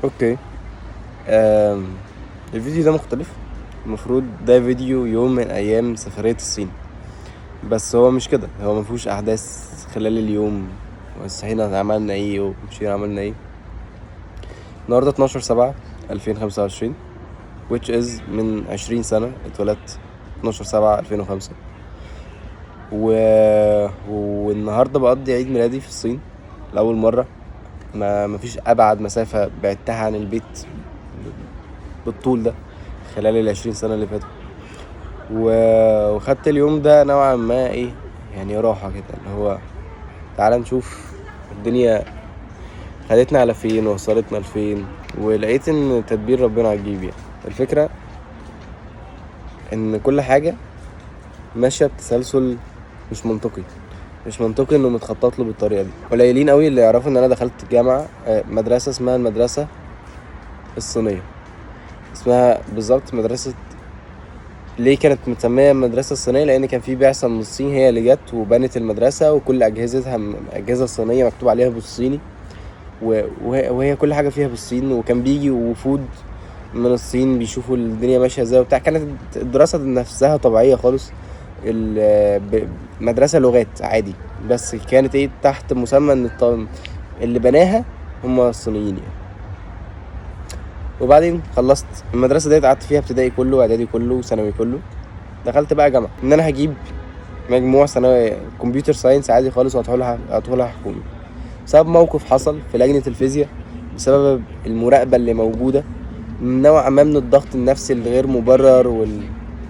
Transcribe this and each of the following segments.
اوكي. آم، الفيديو ده مختلف. المفروض ده فيديو يوم من ايام سفرية الصين، بس هو مش كده. هو مفهوش احداث خلال اليوم وصحينا عملنا ايه ومشينا عملنا ايه. النهاردة 12/7/2025 which is من 20 سنة اتولدت 12/7/2005 و... والنهاردة بقضي عيد ميلادي في الصين لأول مرة. ما مفيش أبعد مسافة بعدتها عن البيت بالطول ده خلال ال20 سنة اللي فاتوا. وخدت اليوم ده نوعا ما ايه، يعني راحة كده، اللي هو تعالى نشوف الدنيا خدتنا على فين وصلتنا لفين. ولقيت ان تدبير ربنا عجيب. يعني الفكرة ان كل حاجة ماشية بتسلسل مش منطقي. مش منطقي انه متخطط له بالطريقة دي. قليلين قوي اللي يعرفوا ان انا دخلت جامعة، مدرسة اسمها المدرسة الصينية. اسمها بالظبط مدرسة. ليه كانت متسمية المدرسة الصينية؟ لأن كان في بعثة من الصين هي اللي جت وبنت المدرسة، وكل أجهزتها أجهزة صينية مكتوب عليها بالصيني، وهي كل حاجة فيها بالصين. وكان بيجي وفود من الصين بيشوفوا الدنيا ماشية ازاي وبتاع. كانت الدراسة نفسها طبيعية خالص. مدرسة لغات عادي، بس كانت ايه تحت مسمى ان اللي بناها هم الصينيين يعني. وبعدين خلصت المدرسة ديت، قعدت فيها ابتدائي كله واعدادي كله وثانوي كله. دخلت بقى جامعة ان انا هجيب مجموع ثانوي كمبيوتر ساينس عادي خالص وهدخلها حكومي. بسبب موقف حصل في لجنة الفيزياء، بسبب المراقبة اللي موجودة، نوعا ما من الضغط النفسي الغير مبرر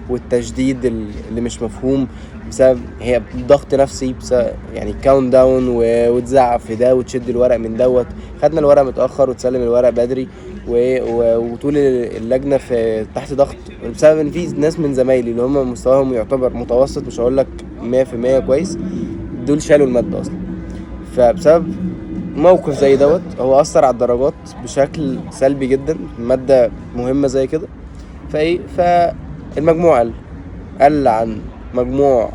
والتشديد اللي مش مفهوم. بسبب هي ضغط نفسي، بسبب يعني كاونت داون وتزعق في ده وتشد الورق من دوت. خدنا الورق متأخر وتسلم الورق بدري وطول اللجنة في تحت ضغط، بسبب ان في ناس من زمايلي اللي هم مستواهم يعتبر متوسط، مش هقول لك 100% كويس، دول شالوا المادة اصلا. فبسبب موقف زي دوت هو اثر على الدرجات بشكل سلبي جدا. مادة مهمة زي كده. فالمجموع قل عن مجموع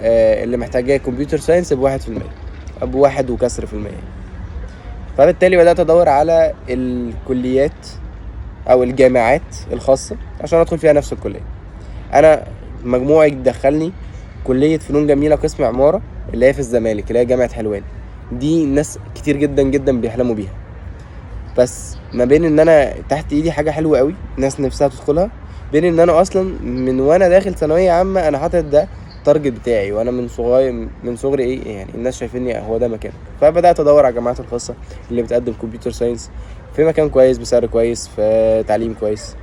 اللي محتاجاه كمبيوتر ساينس بواحد وكسر في المية. فبالتالي بدأت ادور على الكليات او الجامعات الخاصة عشان ادخل فيها نفس الكلية. انا مجموعي دخلني كلية فنون جميلة قسم عمارة، اللي هي في الزمالك، اللي هي جامعة حلوان. دي ناس كتير جدا جدا بيحلموا بيها. بس ما بين ان انا تحت ايدي حاجة حلوة قوي ناس نفسها تدخلها، بين ان انا اصلا من وانا داخل ثانوية عامة انا حاطط ده التارجت بتاعي، وانا من صغري ايه يعني الناس شايفيني هو ده مكان. فبدأت ادور على الجامعات الخاصة اللي بتقدم كمبيوتر ساينس في مكان كويس بسعر كويس في تعليم كويس.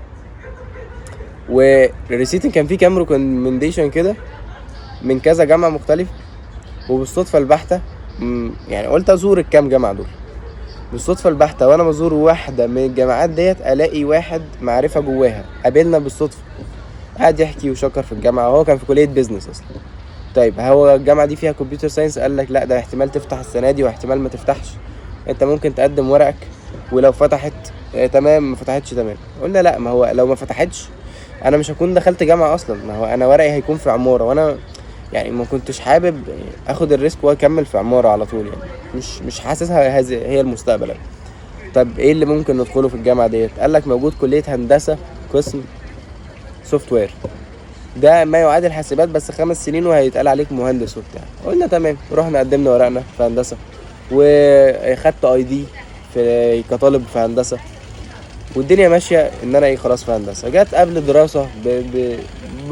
والريسيتنج كان فيه كام ريكومنديشن كده من كذا جامعة مختلف. وبالصدفة البحتة يعني قلت ازور الكام جامعة دول. بالصدفة البحتة وانا بزور واحدة من الجامعات ديت الاقي واحد معرفة جواها قابلنا بالصدفة، قاعد يحكي وشكر في الجامعة. هو كان في كلية بيزنس اصلا. طيب هو الجامعة دي فيها كمبيوتر ساينس؟ قال لك لا، ده احتمال تفتح السنة دي واحتمال ما تفتحش. انت ممكن تقدم ورقك ولو فتحت تمام، ما فتحتش تمام. قلنا لا، ما هو لو ما فتحتش انا مش هكون دخلت جامعة اصلا. ما هو انا ورقي هيكون في عمارة، وانا يعني ما كنتش حابب اخد الريسك واكمل في عمارة على طول. يعني مش حاسسها هذه هي المستقبل. طب ايه اللي ممكن ندخله في الجامعة ديت؟ قال لك موجود كلية هندسة قسم سوفت وير، ده ما يعادل حاسبات بس 5 سنين وهيتقال عليك مهندس وبتاع. قلنا تمام، رحنا قدمنا ورقنا في هندسة وخدت اي دي في كطالب في هندسة. والدنيا ماشية ان انا خلاص في هندسة. جت قبل دراسة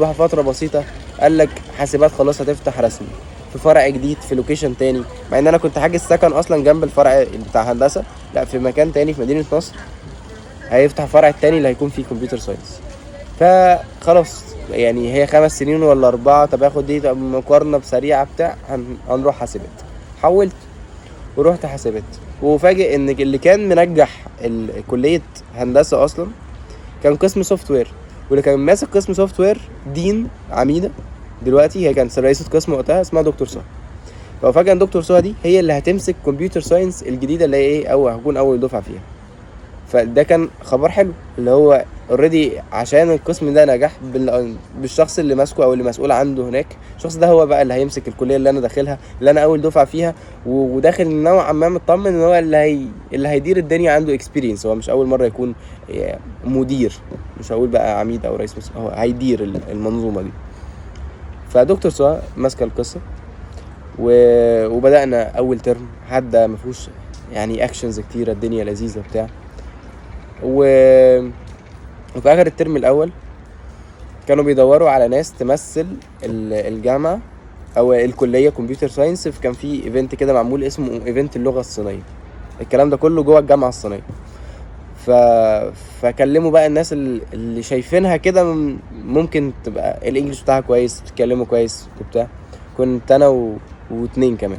بفترة بسيطة قال لك حاسبات خلاص هتفتح رسمي في فرع جديد في لوكيشن تاني، مع ان انا كنت حاجز سكن اصلا جنب الفرع بتاع هندسة، لا في مكان تاني في مدينة نصر هيفتح فرع التاني اللي هيكون فيه كمبيوتر ساينس. فخلاص يعني هي 5 سنين ولا 4، طب اخد دي، طب مقارنة بسريعة بتاع هنروح حاسبات. حولت ورحت حاسبات، وفاجئ ان اللي كان منجح كلية هندسة اصلا كان قسم سوفت وير، واللي كان ماسك قسم سوفت وير دين عميدة دلوقتي، هي كانت رئيسة قسم وقتها اسمها دكتور سهى. ففجأة ان دكتور سهى دي هي اللي هتمسك كمبيوتر ساينس الجديدة اللي هي هكون اول دفعة فيها. فده كان خبر حلو، اللي هو اوريدي عشان القسم ده نجح بالشخص اللي ماسكه او اللي مسؤول عنده هناك. الشخص ده هو بقى اللي هيمسك الكليه اللي انا داخلها، اللي انا اول دفعه فيها، وداخل نوعا ما مطمن ان هو اللي هيدير الدنيا، عنده اكسبيرينس، هو مش اول مره يكون مدير، مش هقول بقى عميد او رئيس، هو هيدير المنظومه دي. فدكتور سوا ماسكه القصه، وبدانا اول ترم حد ما فيهوش يعني اكشنز كتيره، الدنيا لذيذه بتاع. وفي اخر الترم الاول كانوا بيدوروا على ناس تمثل الجامعه او الكليه كمبيوتر ساينس. فكان في ايفنت كده معمول اسمه ايفنت اللغه الصينيه، الكلام ده كله جوه الجامعه الصينيه. فكلموا بقى الناس اللي شايفينها كده ممكن تبقى الانجليش بتاعها كويس، بتتكلموا كويس وبتاع. كنت انا واتنين كمان.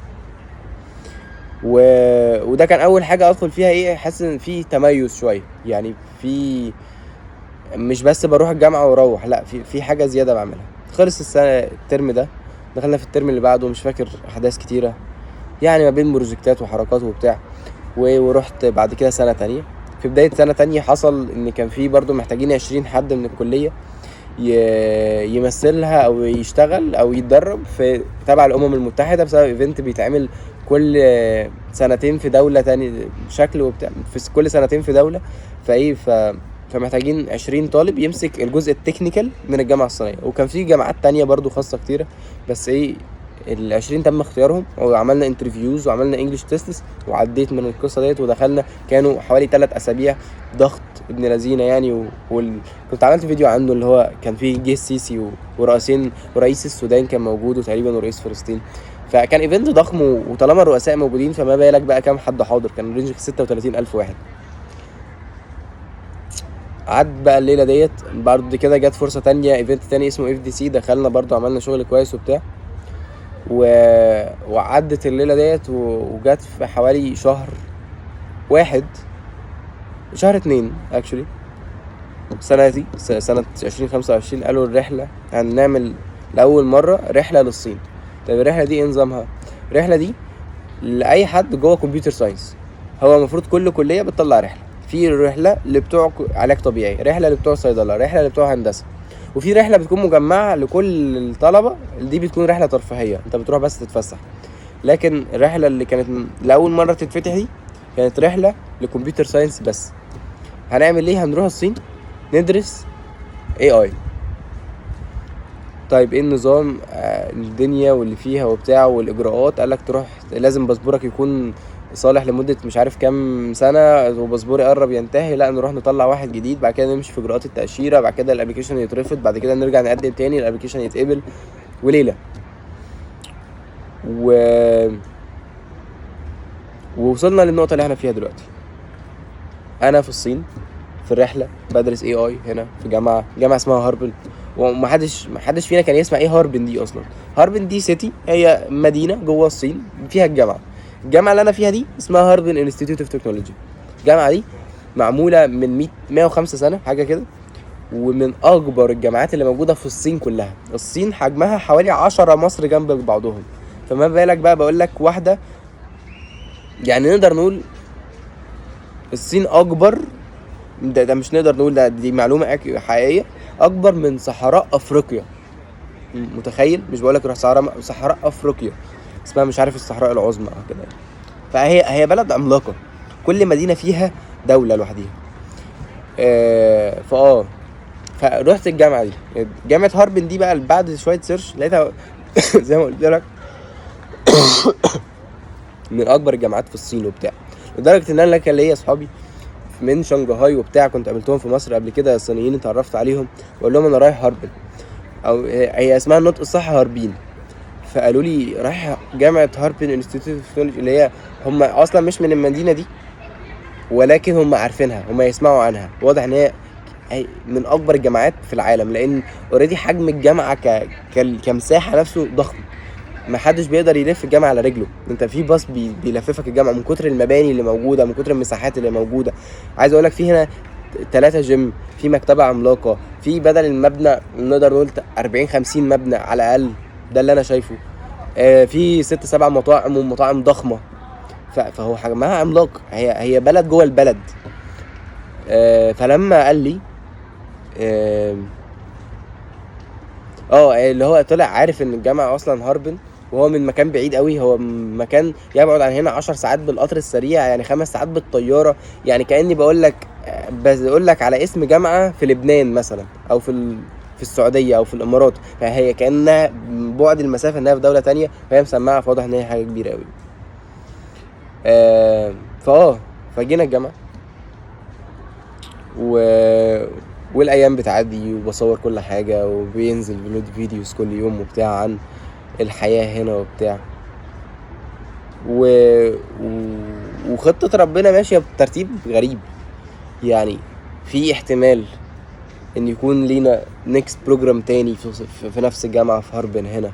وده كان اول حاجه ادخل فيها ايه، حاسس ان في تميز شويه، يعني في مش بس بروح الجامعه واروح، لا في حاجه زياده بعملها. خلص الترم ده، دخلنا في الترم اللي بعده، مش فاكر احداث كتيره يعني ما بين بروجكتات وحركات وبتاع. ورحت بعد كده سنه تانية. في بدايه سنه تانية حصل ان كان في برضو محتاجين 20 حد من الكليه يمثلها او يشتغل او يتدرب في تبع الامم المتحده، بسبب ايفنت بيتعمل كل سنتين في دوله تاني شكل وبتاع، في كل سنتين في دوله. فمحتاجين 20 طالب يمسك الجزء التكنيكال من الجامعه الصينيه. وكان في جامعات تانية برضو خاصه كتيره، بس ال20 تم اختيارهم، وعملنا انترفيوز وعملنا انجلش تيستس، وعديت من القصه ديت ودخلنا. كانوا حوالي 3 اسابيع ضغط ابن لذينه يعني. كنت عملت فيديو عنه، اللي هو كان فيه جه السيسي ورئيسين، ورئيس السودان كان موجود، وتقريبا ورئيس فلسطين. فكان ايفنت ضخم، وطالما الرؤساء موجودين فما بالك بقى كام حد حاضر. كان رينج 36,000 واحد. عد بقى الليله ديت. بعد كده جت فرصه تانية، ايفنت تاني اسمه FDC، دخلنا برضو عملنا شغل كويس وبتاع. وعدت الليله ديت، وجت في حوالي شهر 2 اكشولي سنتي سنه 2025. قالوا الرحله هنعمل لاول مره رحله للصين. طيب الرحله دي ايه نظامها؟ الرحله دي لاي حد جوه كمبيوتر ساينس. هو المفروض كل كليه بتطلع رحله. في رحله اللي بتوع علاج طبيعي، رحله اللي بتوع صيدله، رحله اللي بتوع هندسه، وفي رحله بتكون مجمعه لكل الطلبه. دي بتكون رحله ترفيهيه، انت بتروح بس تتفسح. لكن الرحله اللي كانت لاول مره تتفتح دي كانت رحله لكمبيوتر ساينس بس. هنعمل ايه؟ هنروح الصين ندرس AI. طيب ايه النظام؟ الدنيا واللي فيها وبتاع والاجراءات. قالك تروح لازم باسبورك يكون صالح لمدة مش عارف كام سنة، وباسبوري قرب ينتهي، لا نروح نطلع واحد جديد، بعد كده نمشي في اجراءات التأشيرة، بعد كده الابليكيشن يترفض، بعد كده نرجع نقدم تاني، الابليكيشن يتقبل، وليلة. ووصلنا للنقطة اللي احنا فيها دلوقتي. انا في الصين في الرحلة بدرس AI هنا في جامعة اسمها هاربن. ومحدش فينا كان يسمع ايه هاربن دي اصلا. هاربن دي سيتي، هي مدينة جوه الصين فيها الجامعة اللي انا فيها دي اسمها هاربن انستيتيوت اوف تكنولوجي. الجامعة دي معمولة من 105 سنة حاجة كده، ومن اكبر الجامعات اللي موجودة في الصين كلها. الصين حجمها حوالي 10 مصر جنب بعضهم، فما بالك بقى بقول لك واحدة. يعني نقدر نقول الصين اكبر، ده مش نقدر نقول، دي معلومة حقيقية، اكبر من صحراء افريقيا. متخيل؟ مش بقولك روح صحراء افريقيا، اسمها مش عارف الصحراء العظمى او كده. فهي بلد عملاقة، كل مدينة فيها دولة لوحديها. فرحت الجامعة دي، جامعة هاربن دي بقى. بعد شوية سيرش لقيتها زي ما قلت لك من اكبر الجامعات في الصين وبتاع. لدرجة ان انا كان ليا اصحابي من شنغهاي وبتاع، كنت قابلتهم في مصر قبل كده، الصينيين، اتعرفت عليهم وقال لهم انا رايح هاربن، او هي اسمها النطق الصح هاربين. فقالوا لي رايح جامعة هاربن انستيتيوت اوف تكنولوجي، اللي هي هم اصلا مش من المدينة دي، ولكن هم عارفينها، هم يسمعوا عنها. واضح ان هي من اكبر الجامعات في العالم، لان اوريدي حجم الجامعة كمساحة نفسه ضخم. ما حدش بيقدر يلف الجامعة على رجله، انت في باص بيلففك الجامعة من كتر المباني اللي موجودة، من كتر المساحات اللي موجودة. عايز اقولك في هنا 3 جيم، في مكتبة عملاقة، في بدل المبنى نقدر نقول 40-50 مبنى على الاقل، ده اللي انا شايفه. في 6-7 مطاعم، ومطاعم ضخمة. فهو حجمها عملاق، هي بلد جوه البلد. فلما قال لي اللي هو طلع عارف ان الجامعة اصلا هاربن، وهو من مكان بعيد قوي، هو مكان يبعد عن هنا 10 ساعات بالقطر السريع، يعني 5 ساعات بالطيارة. يعني كأني بقول لك على اسم جامعة في لبنان مثلا، او في السعودية او في الامارات، فهي كأنها بعد المسافة انها في دولة تانية، فهي مسمعة، فواضح ان هي حاجة كبيرة قوي. فجينا الجامعة والايام بتعدي، وبصور كل حاجة، وبينزل فيديوز كل يوم وبتاع عن الحياة هنا وبتاع، و... وخطة ربنا ماشية بترتيب غريب. يعني في احتمال ان يكون لينا نيكست بروجرام تاني في نفس الجامعة في هاربن هنا.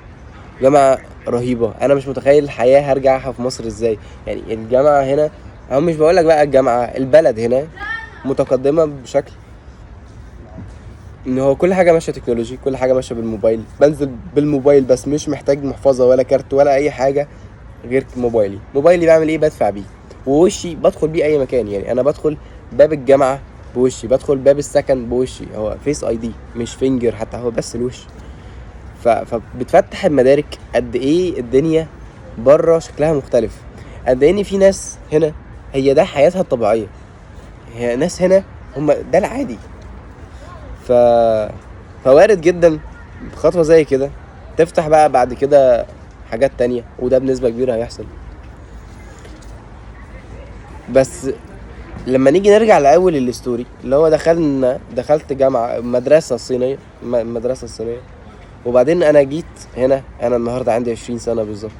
جامعة رهيبة، انا مش متخيل الحياة هرجعها في مصر ازاي. يعني الجامعة هنا، هم مش بقولك بقى الجامعة، البلد هنا متقدمة بشكل ان هو كل حاجة ماشية تكنولوجي، كل حاجة ماشية بالموبايل، بنزل بالموبايل بس، مش محتاج محفظة ولا كارت ولا اي حاجة غير موبايلي بعمل ايه؟ بدفع بيه، ووشي بدخل بيه اي مكان. يعني انا بدخل باب الجامعة بوشي، بدخل باب السكن بوشي، هو فيس اي دي مش فينجر حتى، هو بس الوش. فبتفتح المدارك قد ايه الدنيا بره شكلها مختلف، قد ايه ان في ناس هنا هي ده حياتها الطبيعية، هي ناس هنا هم ده العادي. فوارد جدا خطوة زي كده تفتح بقى بعد كده حاجات تانية، وده بنسبة كبيرة هيحصل. بس لما نيجي نرجع لأول الستوري، اللي هو دخلت جامعة مدرسة الصينية، وبعدين أنا جيت هنا. أنا النهاردة عندي 20 سنة بالظبط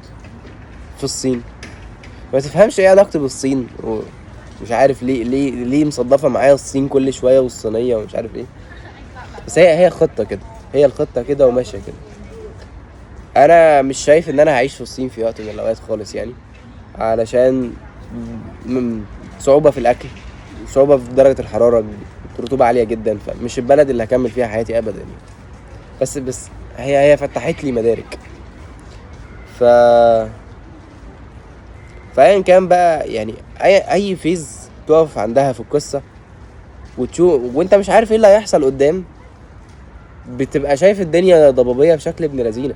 في الصين. ما تفهمش ايه علاقتي بالصين، ومش عارف ليه مصدفة معايا الصين كل شوية والصينية ومش عارف ايه. بس هي خطة كده، هي الخطة كده وماشية كده. انا مش شايف ان انا هعيش في الصين في وقت من الاوقات خالص، يعني علشان صعوبة في الاكل، صعوبة في درجة الحرارة، رطوبة عالية جدا، فمش البلد اللي هكمل فيها حياتي ابدا يعني. بس هي فتحت لي مدارك. ف فايا كان بقى، يعني اي فيز تقف عندها في القصة وتشوف وانت مش عارف ايه اللي هيحصل قدام، بتبقى شايف الدنيا ضبابية بشكل ابن لذينه.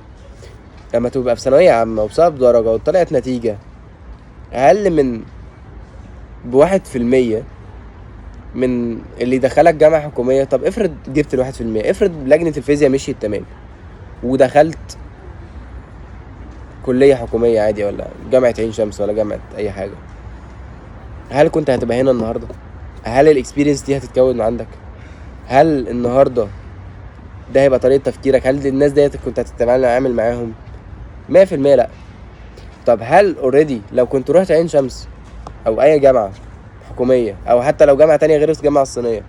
لما تبقى في ثانوية عامة وبسبب درجة وطلعت نتيجة اقل من ب1% من اللي دخلك جامعة حكومية، طب افرض جبت ال1%، افرض لجنة الفيزياء مشيت تمام ودخلت كلية حكومية عادي، ولا جامعة عين شمس، ولا جامعة اي حاجة، هل كنت هتبقى هنا النهاردة؟ هل الاكسبيرينس دي هتتكون عندك؟ هل النهاردة ده هيبقى طريقة تفكيرك؟ هل الناس ديت كنت هتتعامل معاهم؟ 100% لا. طب هل اوريدي لو كنت رحت عين شمس او اي جامعة حكومية، او حتى لو جامعة تانية غير الجامعة الصينية،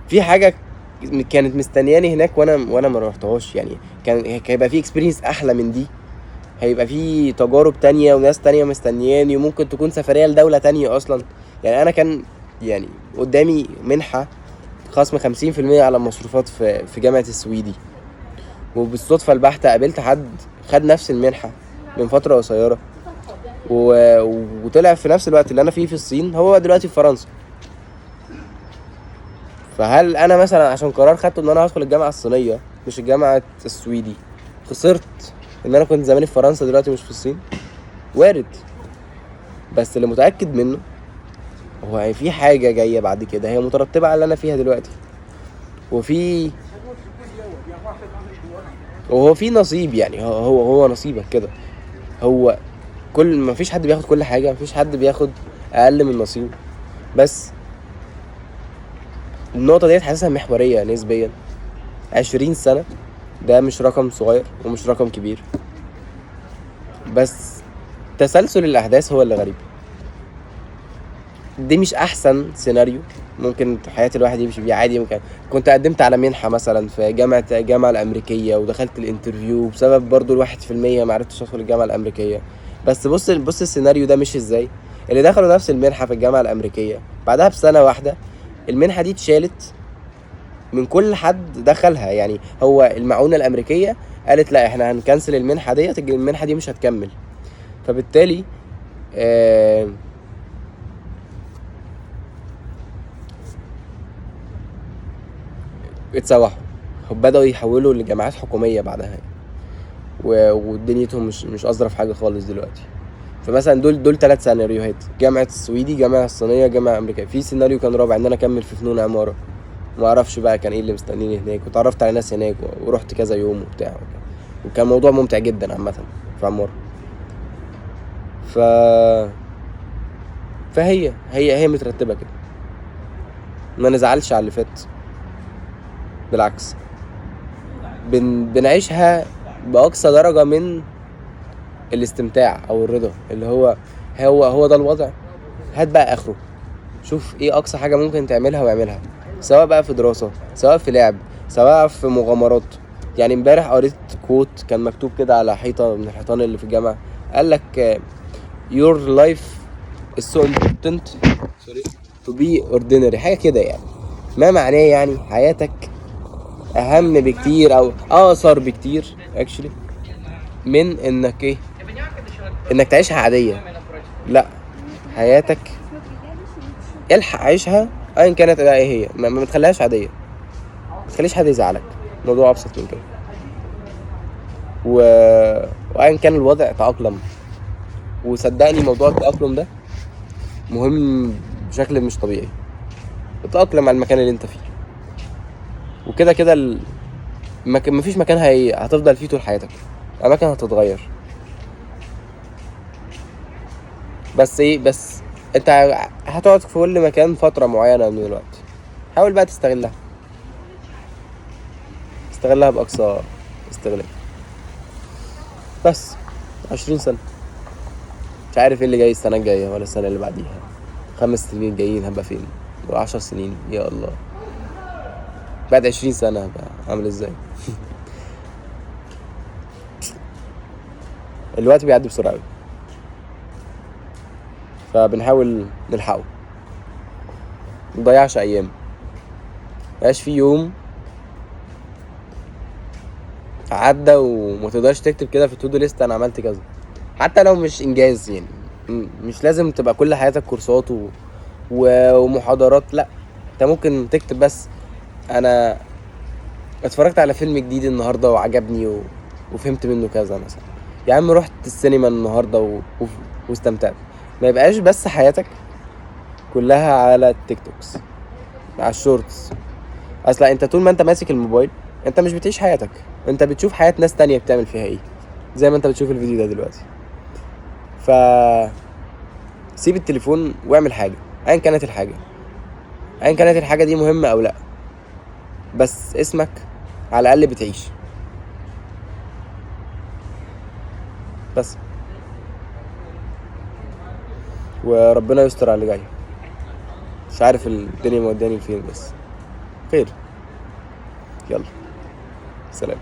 في حاجة كانت مستنياني هناك وانا ما رحتهاش؟ يعني كان هيبقى في اكسبيرينس احلى من دي، هيبقى في تجارب تانية وناس تانية مستنياني، وممكن تكون سفرية لدولة تانية اصلا. يعني انا كان يعني قدامي منحة خصم 50% على المصروفات في جامعة السويدي، وبالصدفة البحتة قابلت حد خد نفس المنحة من فترة قصيرة، وطلع في نفس الوقت اللي انا فيه في الصين، هو دلوقتي في فرنسا. فهل انا مثلا عشان قرار خدته ان انا هدخل الجامعة الصينية مش الجامعة السويدي خسرت ان انا كنت زماني في فرنسا دلوقتي مش في الصين؟ وارد. بس اللي متأكد منه هو في حاجة جاية بعد كده هي مترتبة على اللي انا فيها دلوقتي، وهو في نصيب. يعني هو نصيبك كده. هو ما فيش حد بياخد كل حاجة، ما فيش حد بياخد اقل من نصيبه. بس النقطة ديت حاسسها محورية نسبيا. 20 سنة ده مش رقم صغير ومش رقم كبير، بس تسلسل الاحداث هو اللي غريب. دي مش احسن سيناريو ممكن حياة الواحد يمشي بيه عادي. ممكن كنت قدمت على منحة مثلا في الجامعة الامريكية ودخلت الانترفيو، بسبب برضو 1% معرفتش ادخل الجامعة الامريكية. بس بص السيناريو ده مش ازاي. اللي دخلوا نفس المنحة في الجامعة الامريكية بعدها بسنة واحدة المنحة دي اتشالت من كل حد دخلها. يعني هو المعونة الامريكية قالت لا، احنا هنكنسل المنحة ديت، المنحة دي مش هتكمل. فبالتالي اتسوحوا، بدأوا يحولوا لجامعات حكومية بعدها، ودنيتهم مش أظرف حاجة خالص دلوقتي. فمثلا دول 3 سيناريوهات: جامعة السويدي، جامعة الصينية، جامعة أمريكية. في سيناريو كان رابع إن أنا أكمل في فنون عمارة، ما اعرفش بقى كان ايه اللي مستنيني هناك، وتعرفت على ناس هناك ورحت كذا يوم وبتاع، وكان موضوع ممتع جدا عامة في عمارة. ف فهي مترتبة كده، ما نزعلش على اللي فات، بالعكس بنعيشها بأقصى درجة من الاستمتاع أو الرضا، اللي هو ده الوضع، هات بقى آخره، شوف ايه أقصى حاجة ممكن تعملها واعملها، سواء بقى في دراسة، سواء في لعب، سواء في مغامرات. يعني امبارح قريت كوت كان مكتوب كده على حيطة من الحيطان اللي في الجامعة، قال لك your life is so important to be ordinary، حاجة كده يعني. ما معناه يعني حياتك أهم بكتير أو أقصر بكتير actually من إنك إيه، إنك تعيشها عادية. لا، حياتك الحق عيشها أيا كانت بقى إيه هي، ما تخليهاش عادية، ما تخليش حد يزعلك. الموضوع أبسط من كده. وأيا كان الوضع تأقلم، وصدقني موضوع التأقلم ده مهم بشكل مش طبيعي. تتأقلم على المكان اللي انت فيه، وكده كده مفيش مكان هتفضل فيه طول حياتك، الأماكن هتتغير. بس انت هتقعد في كل مكان فترة معينة من الوقت، حاول بقى تستغلها بأقصى استغلال. بس 20 سنة، مش عارف ايه اللي جاي السنة الجاية ولا السنة اللي بعديها، 5 سنين جايين هبقى فين، و10 سنين يا الله، بعد 20 سنة هبقى عامل ازاي. الوقت بيعدي بسرعة قوي، فبنحاول نلحقه، مضيعش ايام، مبقاش في يوم عدى وما تقدرش تكتب كده في التو ليست انا عملت كذا، حتى لو مش انجاز. يعني مش لازم تبقى كل حياتك كورسات ومحاضرات، لا، انت ممكن تكتب بس انا اتفرجت على فيلم جديد النهارده وعجبني وفهمت منه كذا مثلا، يا عم رحت السينما النهارده واستمتعت. ما يبقاش بس حياتك كلها على التيك توكس، على الشورتس. اصلا انت طول ما انت ماسك الموبايل انت مش بتعيش حياتك، انت بتشوف حياة ناس تانية بتعمل فيها ايه، زي ما انت بتشوف الفيديو ده دلوقتي. ف سيب التليفون واعمل حاجة، ايا كانت الحاجة دي مهمة او لا، بس اسمك على الاقل بتعيش. بس وربنا يستر على اللي جاي، مش عارف الدنيا موداني لفين، بس خير. يلا سلام.